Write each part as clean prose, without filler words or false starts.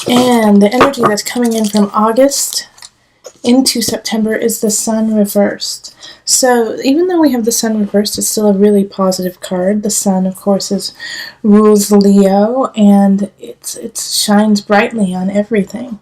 And the energy that's coming in from August into September is the Sun reversed. So even though we have the Sun reversed, it's still a really positive card. The Sun, of course, rules Leo, and it shines brightly on everything.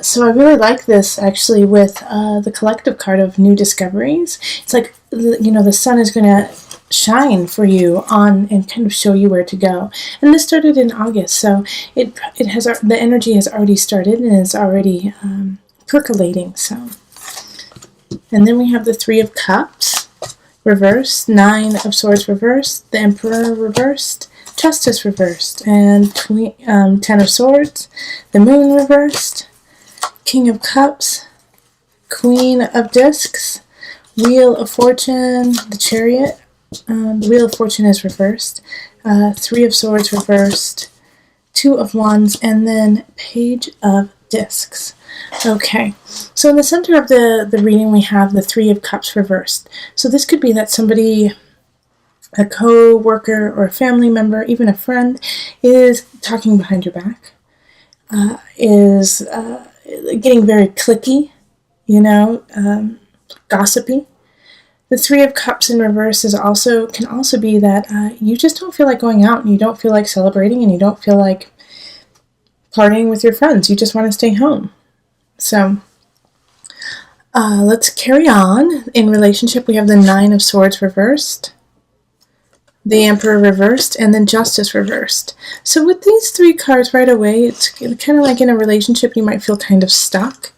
So I really like this, actually, with the collective card of new discoveries. It's like, the Sun is going to shine for you on and kind of show you where to go. And this started in August, so it has, the energy has already started and is already percolating. So, and then we have the Three of Cups reversed, Nine of Swords reversed, the Emperor reversed, Justice reversed, and Ten of Swords, the Moon reversed, King of Cups, Queen of Discs, Wheel of Fortune, the Chariot. The Wheel of Fortune is reversed, Three of Swords reversed, Two of Wands, and then Page of Discs. Okay, so in the center of the reading we have the Three of Cups reversed. So this could be that somebody, a co-worker or a family member, even a friend, is talking behind your back, is getting very cliquey, gossipy. The Three of Cups in reverse can also be that you just don't feel like going out, and you don't feel like celebrating, and you don't feel like partying with your friends. You just want to stay home. So let's carry on. In relationship, we have the Nine of Swords reversed, the Emperor reversed, and then Justice reversed. So with these three cards right away, it's kind of like in a relationship, you might feel kind of stuck.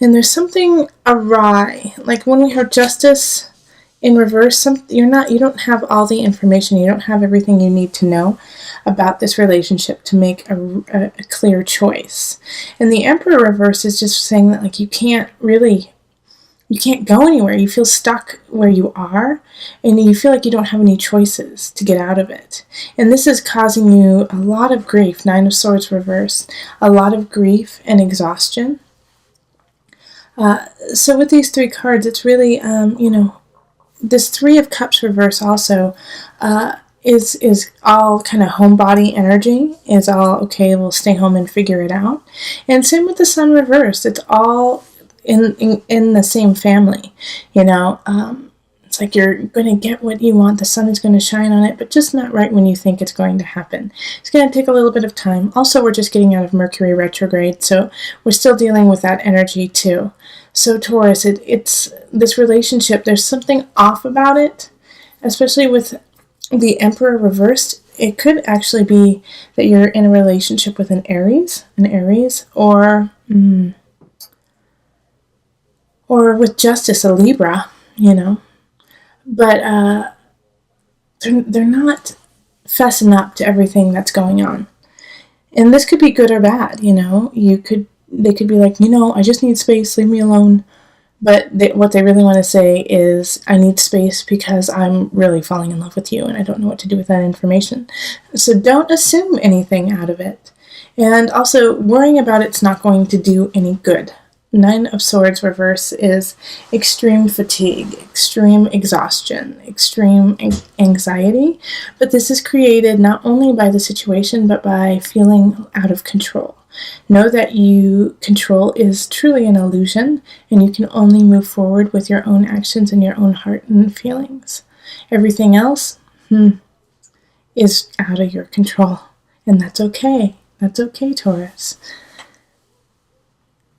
And there's something awry. Like when we have Justice in reverse, you don't have all the information. You don't have everything you need to know about this relationship to make a clear choice. And the Emperor reverse is just saying that, like, you can't go anywhere. You feel stuck where you are, and you feel like you don't have any choices to get out of it. And this is causing you a lot of grief. Nine of Swords reversed, a lot of grief and exhaustion. So with these three cards, it's really, this Three of Cups reverse also is all kind of homebody energy, is all, okay, we'll stay home and figure it out. And same with the Sun reversed. It's all in the same family, It's like you're going to get what you want. The sun is going to shine on it, but just not right when you think it's going to happen. It's going to take a little bit of time. Also, we're just getting out of Mercury retrograde, so we're still dealing with that energy too. So Taurus, it's this relationship, there's something off about it, especially with the Emperor reversed. It could actually be that you're in a relationship with an Aries, or with Justice, a Libra, But they're not fessing up to everything that's going on. And this could be good or bad, They could be like, I just need space, leave me alone. But what they really want to say is, I need space because I'm really falling in love with you and I don't know what to do with that information. So don't assume anything out of it. And also, worrying about it's not going to do any good. Nine of Swords reverse is extreme fatigue, extreme exhaustion, extreme anxiety. But this is created not only by the situation, but by feeling out of control. Know that control is truly an illusion, and you can only move forward with your own actions and your own heart and feelings. Everything else is out of your control, and that's okay. That's okay, Taurus.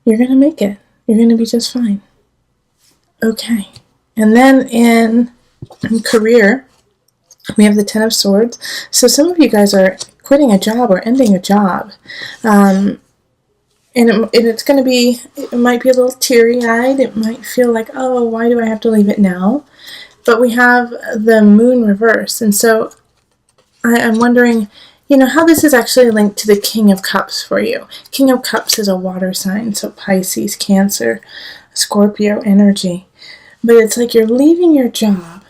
You're going to make it. You're going to be just fine. Okay. And then in career, we have the Ten of Swords. So some of you guys are quitting a job or ending a job. And it's going to be, it might be a little teary-eyed. It might feel like, oh, why do I have to leave it now? But we have the Moon reverse. And so I'm wondering, how this is actually linked to the King of Cups for you. King of Cups is a water sign, so Pisces, Cancer, Scorpio energy. But it's like you're leaving your job,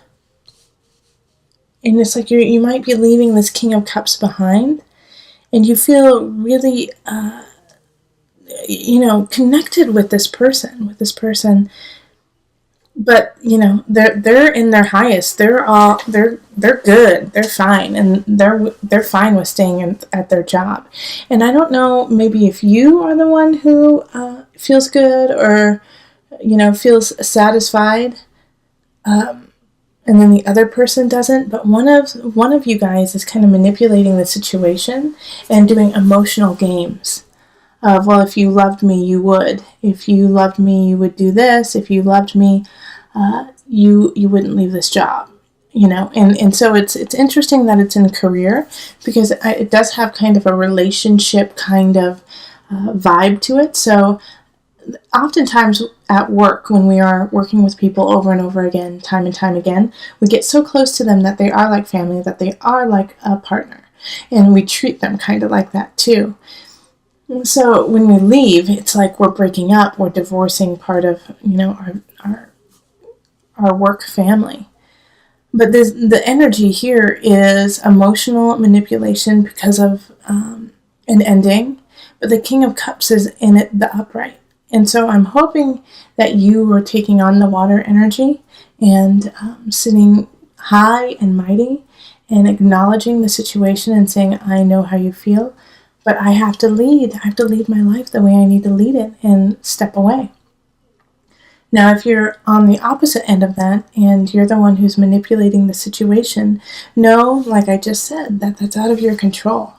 and it's like you might be leaving this King of Cups behind, and you feel really, connected with this person, but they're in their highest. They're good. They're fine, and they're fine with staying at their job. And I don't know, maybe if you are the one who feels good, or feels satisfied, and then the other person doesn't. But one of you guys is kind of manipulating the situation and doing emotional games of, well, if you loved me, you would. If you loved me, you would do this. If you loved me, you wouldn't leave this job. And so it's interesting that it's in career, because it does have kind of a relationship kind of vibe to it. So oftentimes at work, when we are working with people over and over again, time and time again, we get so close to them that they are like family, that they are like a partner, and we treat them kind of like that too. So when we leave, it's like we're breaking up, we're divorcing part of our work family. But the energy here is emotional manipulation because of an ending. But the King of Cups is in it, the upright. And so I'm hoping that you are taking on the water energy and sitting high and mighty and acknowledging the situation and saying, I know how you feel, but I have to lead. I have to lead my life the way I need to lead it and step away. Now, if you're on the opposite end of that and you're the one who's manipulating the situation, know, like I just said, that that's out of your control.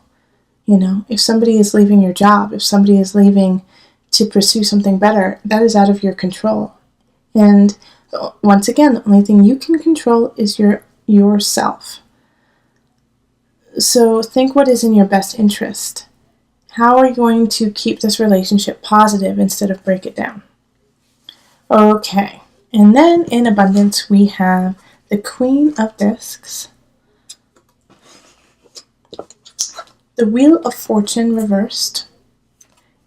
If somebody is leaving your job, if somebody is leaving to pursue something better, that is out of your control. And once again, the only thing you can control is yourself. So think what is in your best interest. How are you going to keep this relationship positive instead of break it down? Okay, and then in abundance we have the Queen of Discs, the Wheel of Fortune reversed,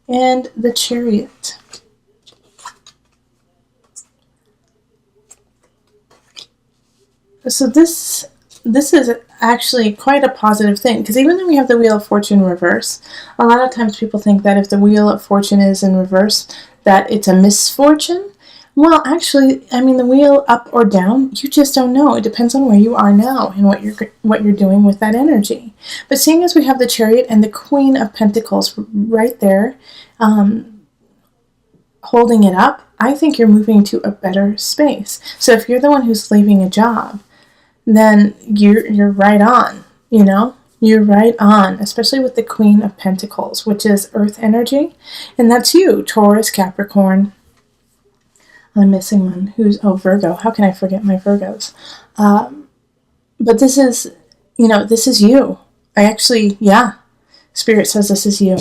and the Chariot. So this is actually quite a positive thing, because even though we have the Wheel of Fortune reverse, a lot of times people think that if the Wheel of Fortune is in reverse, that it's a misfortune. Well, actually, the wheel up or down, you just don't know. It depends on where you are now and what you're doing with that energy. But seeing as we have the Chariot and the Queen of Pentacles right there, holding it up, I think you're moving to a better space. So if you're the one who's leaving a job, then you're right on. You're right on, especially with the Queen of Pentacles, which is Earth energy, and that's you, Taurus, Capricorn. I'm missing one. Who's Virgo? How can I forget my Virgos? But this is you. Spirit says this is you.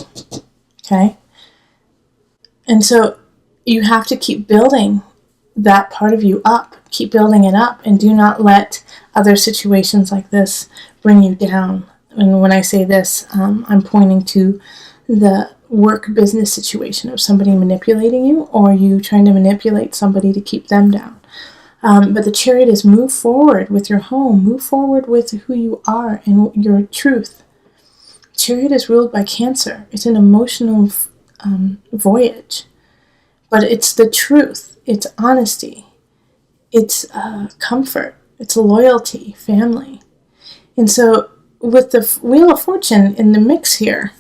Okay? And so you have to keep building that part of you up. Keep building it up, and do not let other situations like this bring you down. And when I say this, I'm pointing to the work business situation of somebody manipulating you, or you trying to manipulate somebody to keep them down. But the Chariot is move forward with your home, move forward with who you are and your truth. Chariot is ruled by Cancer. It's an emotional voyage, but it's the truth, it's honesty, it's comfort, it's loyalty, family. And so with the Wheel of Fortune in the mix here,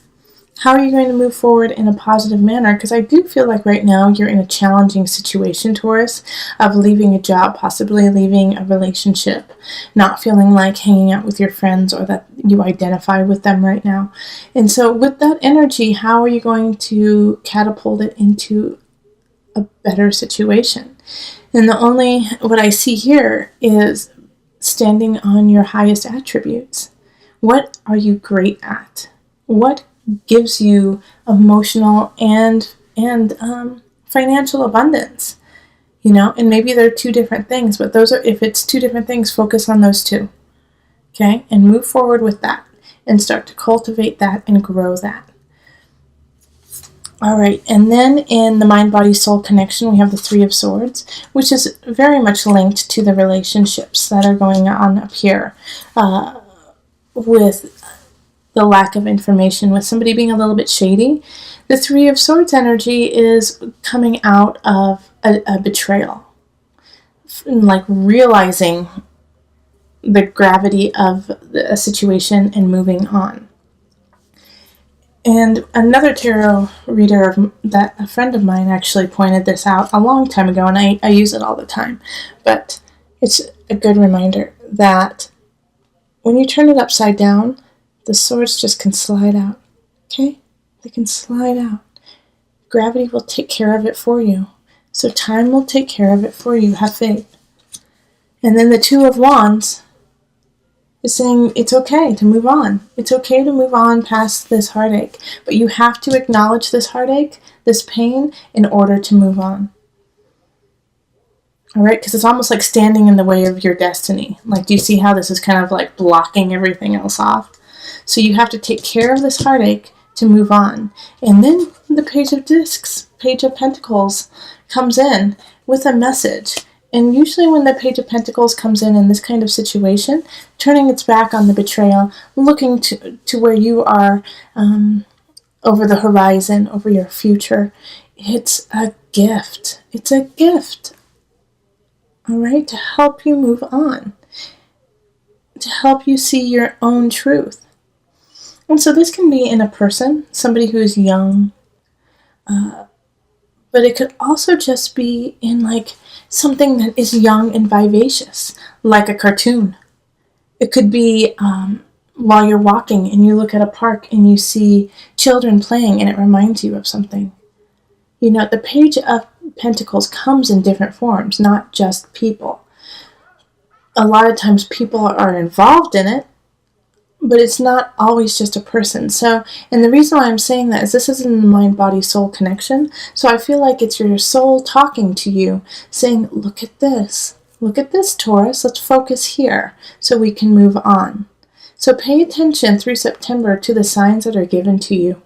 how are you going to move forward in a positive manner? Because I do feel like right now you're in a challenging situation, Taurus, of leaving a job, possibly leaving a relationship, not feeling like hanging out with your friends or that you identify with them right now. And so with that energy, how are you going to catapult it into a better situation? And what I see here is standing on your highest attributes. What are you great at? What gives you emotional and financial abundance? And maybe they're two different things, but if it's two different things, focus on those two. Okay? And move forward with that and start to cultivate that and grow that. All right, and then in the mind-body-soul connection, we have the Three of Swords, which is very much linked to the relationships that are going on up here with the lack of information, with somebody being a little bit shady. The Three of Swords energy is coming out of a betrayal like realizing the gravity of a situation and moving on. And another tarot reader that a friend of mine actually pointed this out a long time ago, and I use it all the time, but it's a good reminder that when you turn it upside down, the swords just can slide out, okay? They can slide out. Gravity will take care of it for you. So time will take care of it for you. Have faith. And then the Two of Wands is saying it's okay to move on. It's okay to move on past this heartache. But you have to acknowledge this heartache, this pain, in order to move on. All right? Because it's almost like standing in the way of your destiny. Like, do you see how this is kind of like blocking everything else off? So you have to take care of this heartache to move on. And then the Page of Discs, Page of Pentacles, comes in with a message. And usually when the Page of Pentacles comes in this kind of situation, turning its back on the betrayal, looking to where you are over the horizon, over your future, it's a gift. It's a gift. All right? To help you move on. To help you see your own truth. And so this can be in a person, somebody who's young, but it could also just be in like something that is young and vivacious, like a cartoon. It could be while you're walking and you look at a park and you see children playing and it reminds you of something. You know, the Page of Pentacles comes in different forms, not just people. A lot of times people are involved in it, but it's not always just a person. So, and the reason why I'm saying that is this is in the mind-body-soul connection. So I feel like it's your soul talking to you, saying, look at this. Look at this, Taurus. Let's focus here so we can move on. So pay attention through September to the signs that are given to you.